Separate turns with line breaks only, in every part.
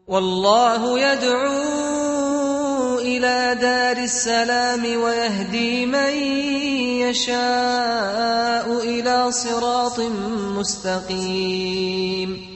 والله يدعو إلى دار السلام ويهدي من يشاء إلى صراط مستقيم.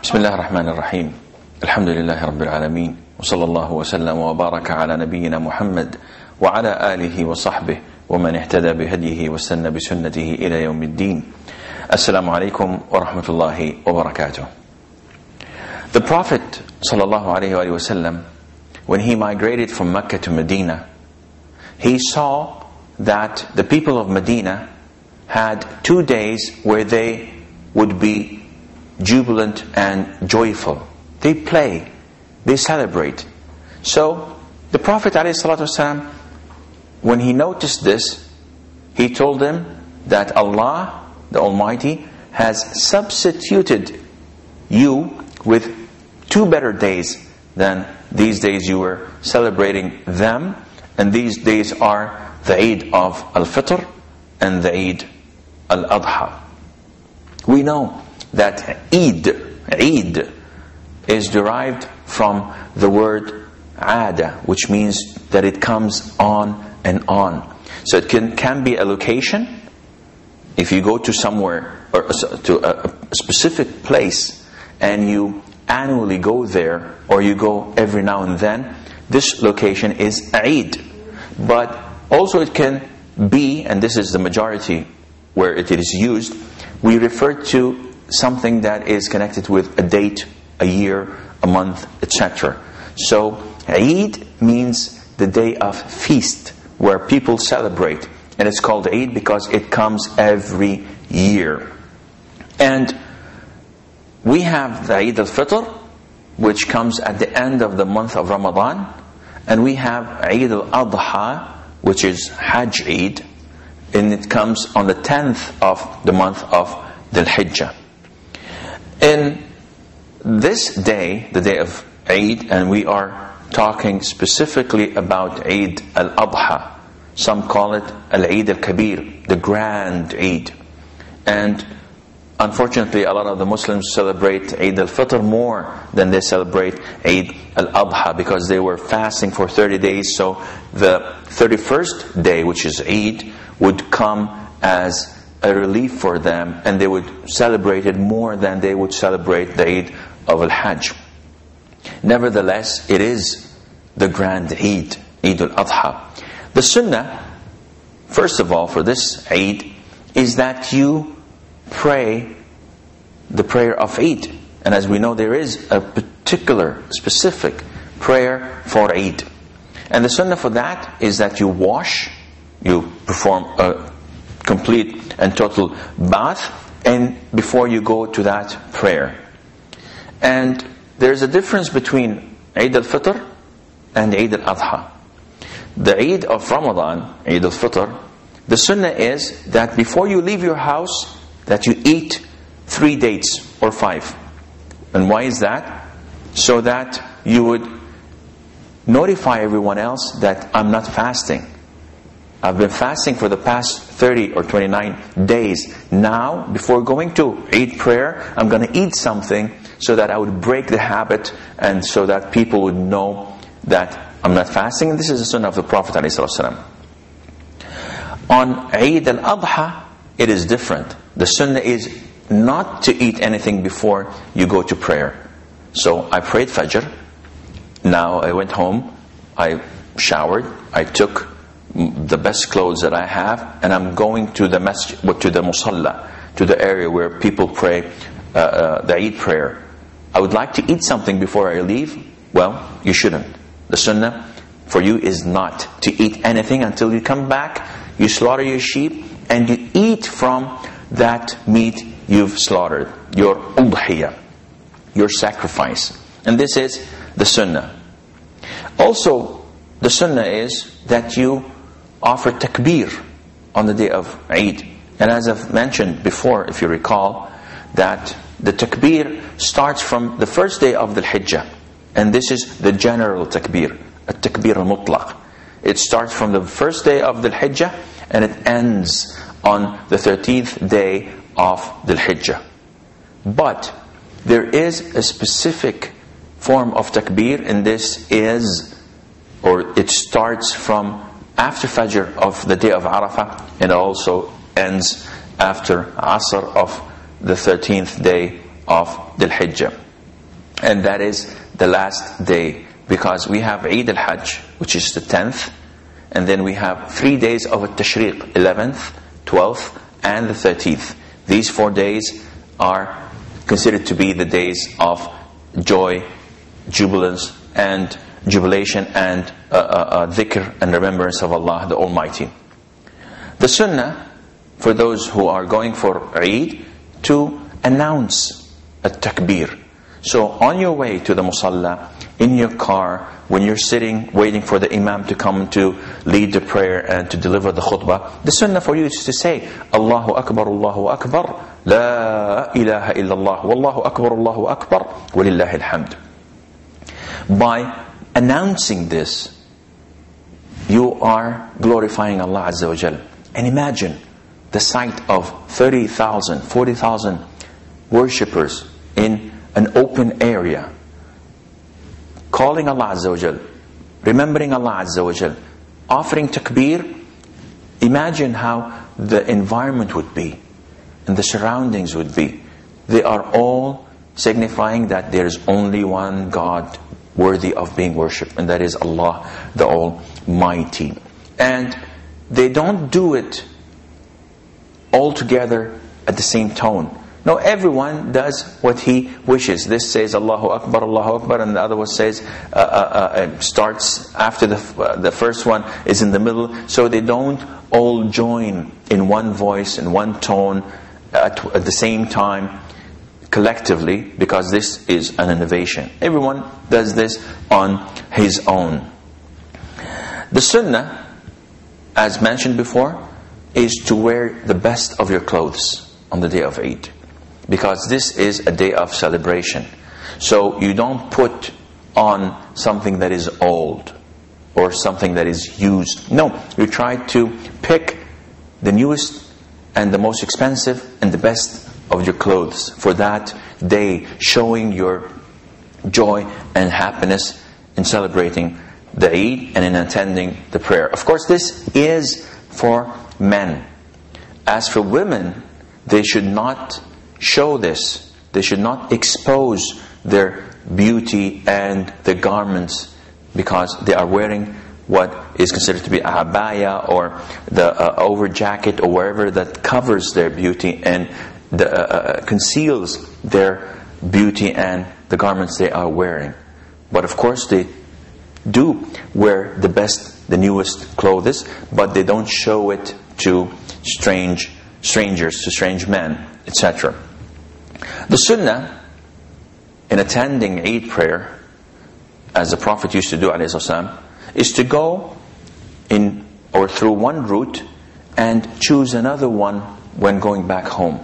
بسم الله الرحمن الرحيم. الحمد لله رب العالمين، وصلى الله وسلم وبارك على نبينا محمد وعلى آله وصحبه ومن اهتدى بهديه واستنى بسنته إلى يوم الدين. السلام عليكم ورحمة الله وبركاته. The Prophet sallallahu alaihi wasallam, when he migrated from Mecca to Medina, he saw that the people of Medina had 2 days where they would be jubilant and joyful. They play, they celebrate. So the Prophet ﷺ, when he noticed this, he told them that Allah, the Almighty, has substituted you with 2 better days than these days you were celebrating them. And these days are the Eid of Al-Fitr and the Eid Al-Adha. We know that Eid is derived from the word Adha, which means that it comes on and on. So it can be a location. If you go to somewhere or to a specific place and you annually go there, or you go every now and then, this location is Eid. But also it can be, and this is the majority where it is used, we refer to something that is connected with a date, a year, a month, etc. So Eid means the day of feast, where people celebrate. And it's called Eid because it comes every year. And we have the Eid al-Fitr, which comes at the end of the month of Ramadan. And we have Eid al-Adha, which is Hajj Eid, and it comes on the 10th of the month of Dhul-Hijjah. In this day, the day of Eid, and we are talking specifically about Eid al-Adha. Some call it al-Eid al-Kabir, the grand Eid. And unfortunately, a lot of the Muslims celebrate Eid al-Fitr more than they celebrate Eid al-Adha, because they were fasting for 30 days. So the 31st day, which is Eid, would come as a relief for them, and they would celebrate it more than they would celebrate the Eid of Al-Hajj. Nevertheless, it is the grand Eid, Eid al-Adha. The Sunnah, first of all, for this Eid, is that you pray the prayer of Eid. And as we know, there is a particular, specific prayer for Eid. And the Sunnah for that is that you wash, you perform a complete and total bath, and before you go to that prayer. And there's a difference between Eid al-Fitr and Eid al-Adha. The Eid of Ramadan, Eid al-Fitr, the Sunnah is that before you leave your house, that you eat 3 dates or 5. And why is that? So that you would notify everyone else that I'm not fasting. I've been fasting for the past 30 or 29 days. Now, before going to Eid prayer, I'm going to eat something so that I would break the habit, and so that people would know that I'm not fasting. And this is the Sunnah of the Prophet ﷺ. On Eid al-Adha, it is different. The Sunnah is not to eat anything before you go to prayer. So I prayed Fajr. Now I went home, I showered, I took the best clothes that I have, and I'm going to the masjid, to the musalla, to the area where people pray the Eid prayer. I would like to eat something before I leave. Well, you shouldn't. The Sunnah for you is not to eat anything until you come back. You slaughter your sheep and you eat from that meat you've slaughtered, your Udhiyah, your sacrifice. And this is the Sunnah. Also, the Sunnah is that you offer takbir on the day of Eid. And as I've mentioned before, if you recall, that the takbir starts from the first day of Dhul-Hijjah. And this is the general takbir, a takbir al-mutlaq. It starts from the first day of Dhul-Hijjah and it ends on the 13th day of Dhul-Hijjah. But there is a specific form of takbir, and this is, or it starts from after Fajr of the day of Arafah, and also ends after Asr of the 13th day of Dhul-Hijjah. And that is the last day, because we have Eid al-Hajj, which is the 10th, and then we have 3 days of Tashriq, 11th, 12th, and the 13th. These 4 days are considered to be the days of joy, jubilance, and jubilation, and dhikr and remembrance of Allah the Almighty. The sunnah for those who are going for Eid to announce a takbir. So on your way to the musalla, in your car, when you're sitting waiting for the imam to come to lead the prayer and to deliver the khutbah, the sunnah for you is to say, Allahu Akbar, La ilaha illallah, Wallahu Akbar, Walillahi alhamd. By announcing this, you are glorifying Allah Azza wa Jal. And imagine the sight of 30,000, 40,000 worshippers in an open area, calling Allah Azza wa Jal, remembering Allah Azza wa Jal, offering takbir. Imagine how the environment would be and the surroundings would be. They are all signifying that there is only one God worthy of being worshipped, and that is Allah the Almighty. And they don't do it all together at the same tone. No, everyone does what he wishes. This says Allahu Akbar, and the other one says starts after the first one, is in the middle. So they don't all join in one voice, in one tone at the same time, collectively, because this is an innovation. Everyone does this on his own. The sunnah, as mentioned before, is to wear the best of your clothes on the day of Eid, because this is a day of celebration. So you don't put on something that is old or something that is used. No, you try to pick the newest and the most expensive and the best of your clothes for that day, showing your joy and happiness in celebrating the Eid and in attending the prayer. Of course, this is for men. As for women, they should not show this. They should not expose their beauty and the garments, because they are wearing what is considered to be a abaya, or the over jacket, or wherever that covers their beauty and conceals their beauty and the garments they are wearing. But of course they do wear the best, the newest clothes, but they don't show it to strangers, to strange men, etc. The sunnah in attending Eid prayer, as the Prophet used to do, ﷺ, is to go in or through one route and choose another one when going back home.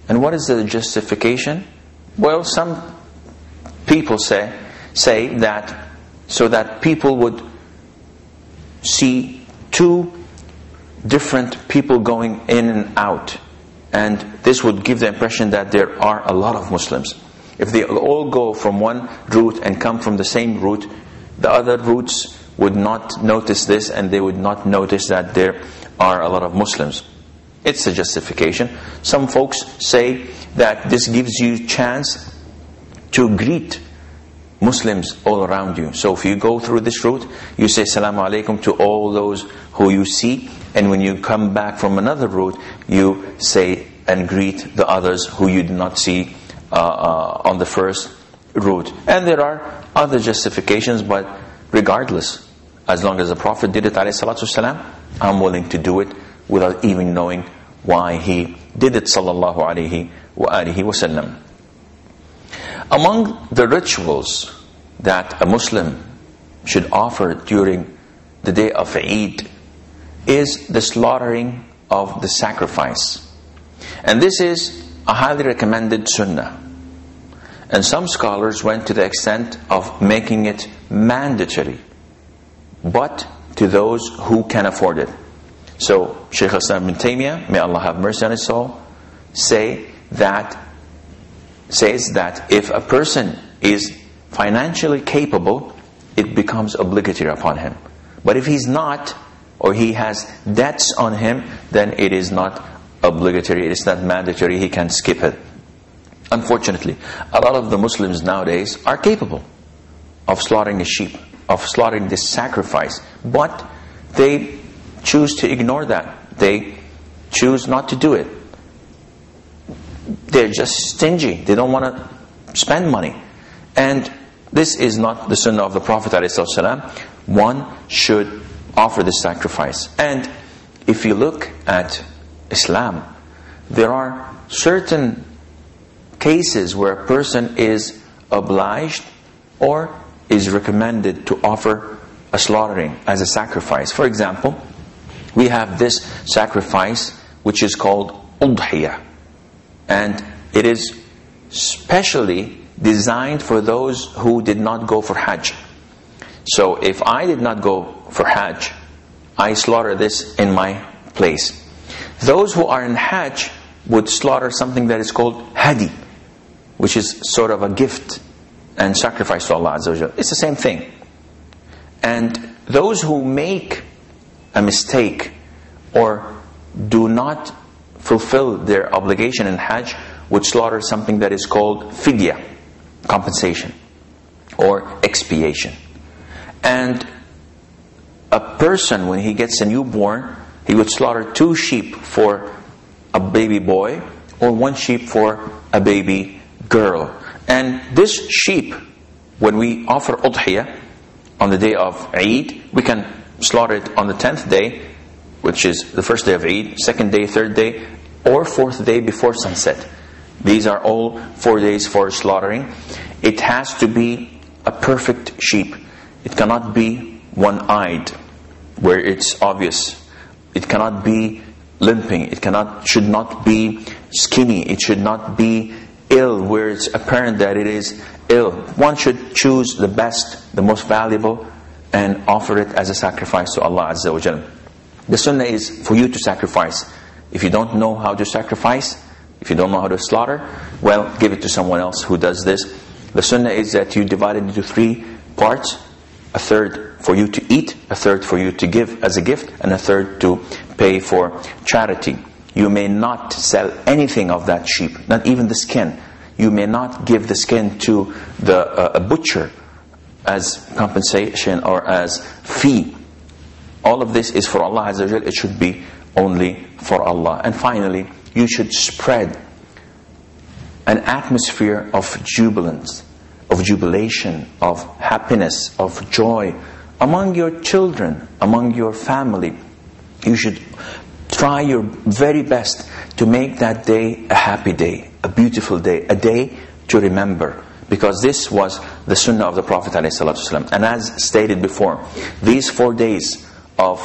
And what is the justification? Well, some people say that so that people would see two different people going in and out, and this would give the impression that there are a lot of Muslims. If they all go from one route and come from the same route, the other routes would not notice this, and they would not notice that there are a lot of Muslims. It's a justification. Some folks say that this gives you chance to greet Muslims all around you. So if you go through this route, you say Assalamu alaikum to all those who you see, and when you come back from another route, you say and greet the others who you did not see on the first route. And there are other justifications, but regardless, as long as the Prophet did it, ﷺ, I'm willing to do it without even knowing why he did it, sallallahu alayhi wa alihi wasallam. Among the rituals that a Muslim should offer during the day of Eid is the slaughtering of the sacrifice. And this is a highly recommended sunnah. And some scholars went to the extent of making it mandatory, but to those who can afford it. So Sheikh Assim Alhakeem, may Allah have mercy on his soul, says that if a person is financially capable, it becomes obligatory upon him. But if he's not, or he has debts on him, then it is not obligatory, it is not mandatory, he can skip it. Unfortunately, a lot of the Muslims nowadays are capable of slaughtering a sheep, of slaughtering this sacrifice, but they choose to ignore that. They choose not to do it. They're just stingy. They don't want to spend money. And this is not the sunnah of the Prophet ﷺ. One should offer this sacrifice. And if you look at Islam, there are certain cases where a person is obliged or is recommended to offer a slaughtering as a sacrifice. For example, we have this sacrifice which is called Dhul-Hijjah, and it is specially designed for those who did not go for Hajj. So if I did not go for Hajj, I slaughter this in my place. Those who are in Hajj would slaughter something that is called Hadi, which is sort of a gift and sacrifice to Allah Azza wa Jalla. It's the same thing. And those who make a mistake or do not fulfill their obligation in Hajj would slaughter something that is called fidya, compensation or expiation. And a person, when he gets a newborn, he would slaughter 2 sheep for a baby boy or 1 sheep for a baby girl. And this sheep, when we offer Udhiyah on the day of Eid, we can slaughter it on the 10th day, which is the first day of Eid, 2nd day, 3rd day, or 4th day before sunset. These are all 4 days for slaughtering. It has to be a perfect sheep. It cannot be one-eyed, where it's obvious. It cannot be limping. It should not be skinny. It should not be ill, where it's apparent that it is ill. One should choose the best, the most valuable, and offer it as a sacrifice to Allah Azza wa Jalla. The sunnah is for you to sacrifice. If you don't know how to sacrifice, if you don't know how to slaughter, well, give it to someone else who does this. The sunnah is that you divide it into 3 parts. A third for you to eat, a third for you to give as a gift, and a third to pay for charity. You may not sell anything of that sheep, not even the skin. You may not give the skin to a butcher as compensation or as fee. All of this is for Allah Azza wa Jalla. It should be only for Allah. And finally, you should spread an atmosphere of jubilance, of jubilation, of happiness, of joy among your children, among your family. You should try your very best to make that day a happy day, a beautiful day, a day to remember. Because this was the sunnah of the Prophet ﷺ. And as stated before, these 4 days of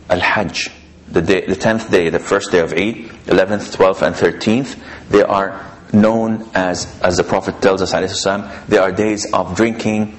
Al-Hajj, the 10th day, the first day of Eid, 11th, 12th and 13th, they are known as the Prophet tells us ﷺ, they are days of drinking,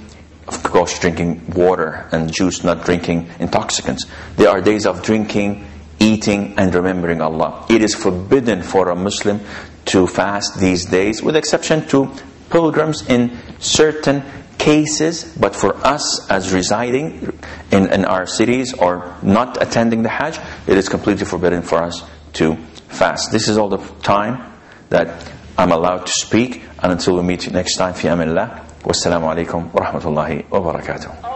of course drinking water and juice, not drinking intoxicants. They are days of drinking, eating and remembering Allah. It is forbidden for a Muslim to fast these days, with exception to pilgrims in certain cases. But for us as residing in our cities or not attending the Hajj, it is completely forbidden for us to fast. This is all the time that I'm allowed to speak, and until we meet next time, fi amanillah. Wassalamu alaikum wa rahmatullahi wa barakatuh.